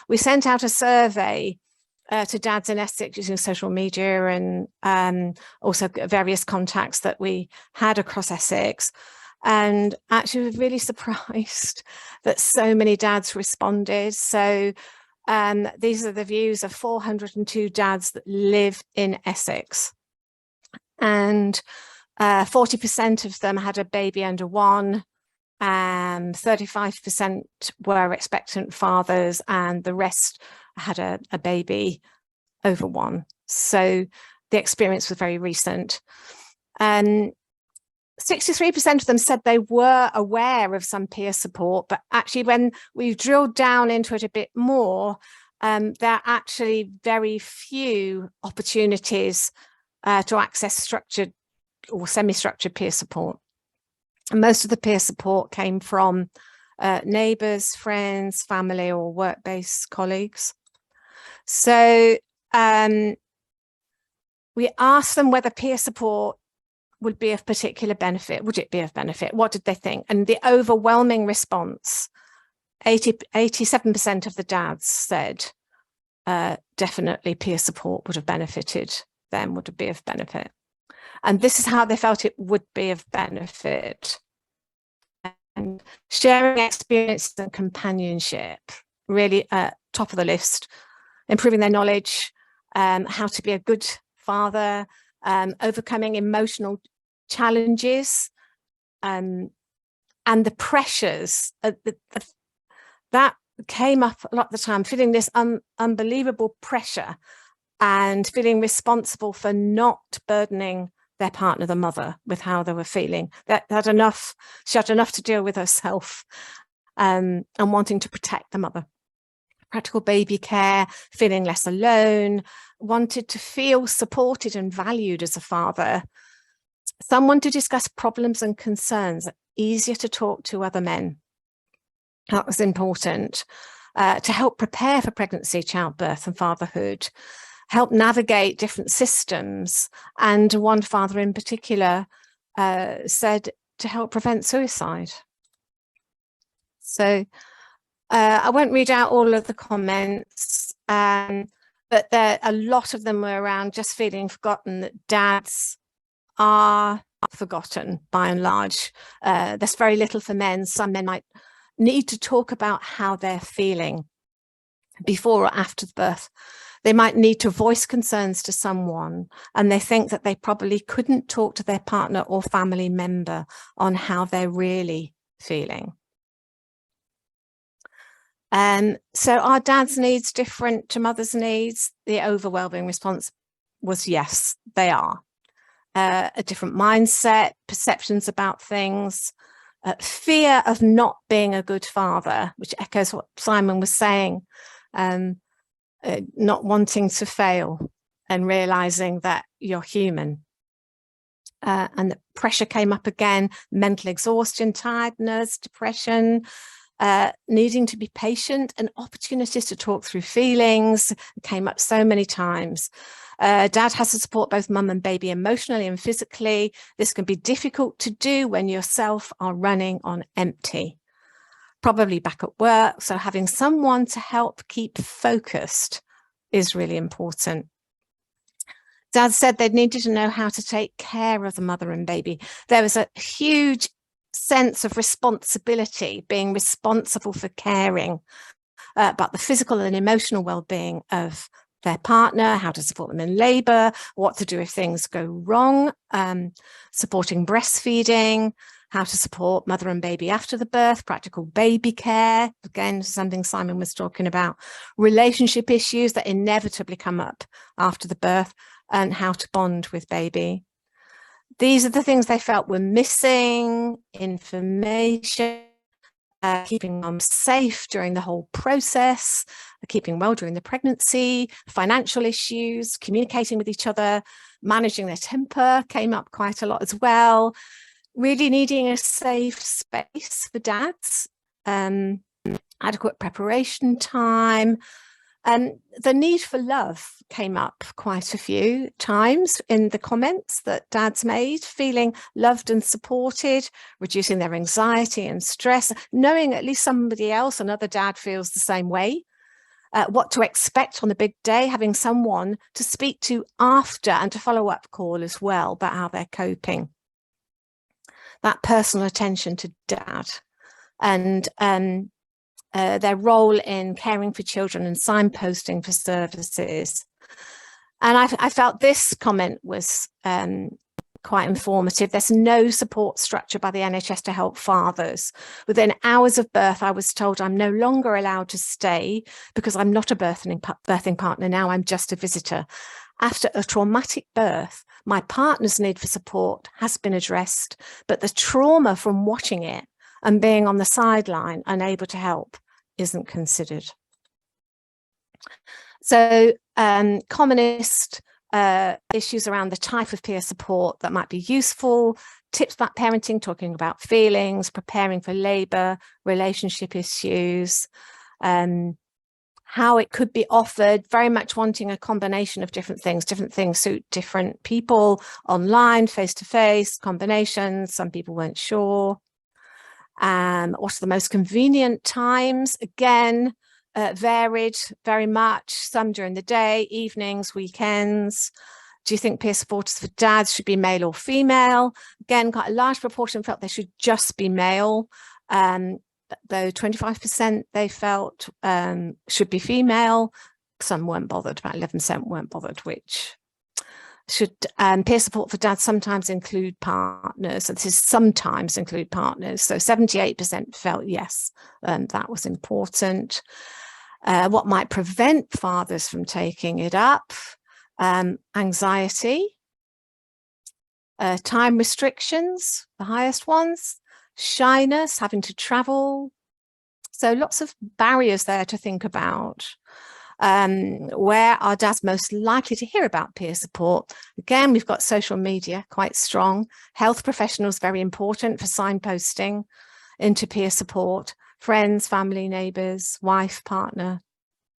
we sent out a survey to dads in Essex using social media and also various contacts that we had across Essex. And actually, we were really surprised that so many dads responded. So these are the views of 402 dads that live in Essex. And 40% of them had a baby under 1. 35% were expectant fathers, and the rest had a baby over 1. So the experience was very recent. 63% of them said they were aware of some peer support, but actually when we've drilled down into it a bit more, there are actually very few opportunities to access structured or semi-structured peer support. And most of the peer support came from neighbours, friends, family, or work-based colleagues. So we asked them whether peer support would be of particular benefit. Would it be of benefit? What did they think? And the overwhelming response, 87% of the dads said definitely peer support would have benefited them, would be of benefit. And this is how they felt it would be of benefit. And sharing experiences and companionship, really top of the list. Improving their knowledge, how to be a good father, overcoming emotional challenges, and the pressures that came up a lot of the time, feeling this unbelievable pressure and feeling responsible for not burdening their partner, the mother, with how they were feeling. She had enough to deal with herself, and wanting to protect the mother. Practical baby care, feeling less alone, wanted to feel supported and valued as a father. Someone to discuss problems and concerns, easier to talk to other men. That was important. To help prepare for pregnancy, childbirth and fatherhood, help navigate different systems. And one father in particular said to help prevent suicide. So I won't read out all of the comments, but a lot of them were around just feeling forgotten, that dads are forgotten by and large. There's very little for men. Some men might need to talk about how they're feeling before or after the birth. They might need to voice concerns to someone, and they think that they probably couldn't talk to their partner or family member on how they're really feeling. So are dads' needs different to mothers' needs? The overwhelming response was yes, they are. A different mindset, perceptions about things, fear of not being a good father, which echoes what Simon was saying, not wanting to fail and realizing that you're human. And the pressure came up again, mental exhaustion, tiredness, depression, needing to be patient, and opportunities to talk through feelings came up so many times. Dad has to support both mum and baby emotionally and physically. This can be difficult to do when yourself are running on empty, probably back at work. So having someone to help keep focused is really important. Dad said they needed to know how to take care of the mother and baby. There was a huge sense of responsibility, being responsible for caring about the physical and emotional well-being of their partner, how to support them in labour, what to do if things go wrong, supporting breastfeeding, how to support mother and baby after the birth, practical baby care, again, something Simon was talking about, relationship issues that inevitably come up after the birth, and how to bond with baby. These are the things they felt were missing: information, keeping mum safe during the whole process, keeping well during the pregnancy, financial issues, communicating with each other, managing their temper came up quite a lot as well. Really needing a safe space for dads, adequate preparation time. The need for love came up quite a few times in the comments that dads made, feeling loved and supported, reducing their anxiety and stress, knowing at least somebody else, another dad, feels the same way. what to expect on the big day, having someone to speak to after and to follow-up call as well about how they're coping. That personal attention to dad, and their role in caring for children and signposting for services. And I felt this comment was quite informative. There's no support structure by the NHS to help fathers. Within hours of birth, I was told I'm no longer allowed to stay because I'm not a birthing partner now, I'm just a visitor. After a traumatic birth, my partner's need for support has been addressed, but the trauma from watching it and being on the sideline, unable to help, isn't considered. So commonest issues around the type of peer support that might be useful, tips about parenting, talking about feelings, preparing for labour, relationship issues, how it could be offered, very much wanting a combination of different things suit different people, online, face-to-face, combinations, some people weren't sure. What are the most convenient times? Again, varied very much, some during the day, evenings, weekends. Do you think peer supporters for dads should be male or female? Again, quite a large proportion felt they should just be male, though 25% they felt should be female. Some weren't bothered, about 11% weren't bothered, which should peer support for dads sometimes include partners. So this is sometimes include partners. So 78% felt yes, that was important. What might prevent fathers from taking it up? Anxiety, time restrictions, the highest ones, shyness, having to travel. So lots of barriers there to think about. Where are dads most likely to hear about peer support? Again, we've got social media, quite strong. Health professionals, very important for signposting into peer support. Friends, family, neighbours, wife, partner,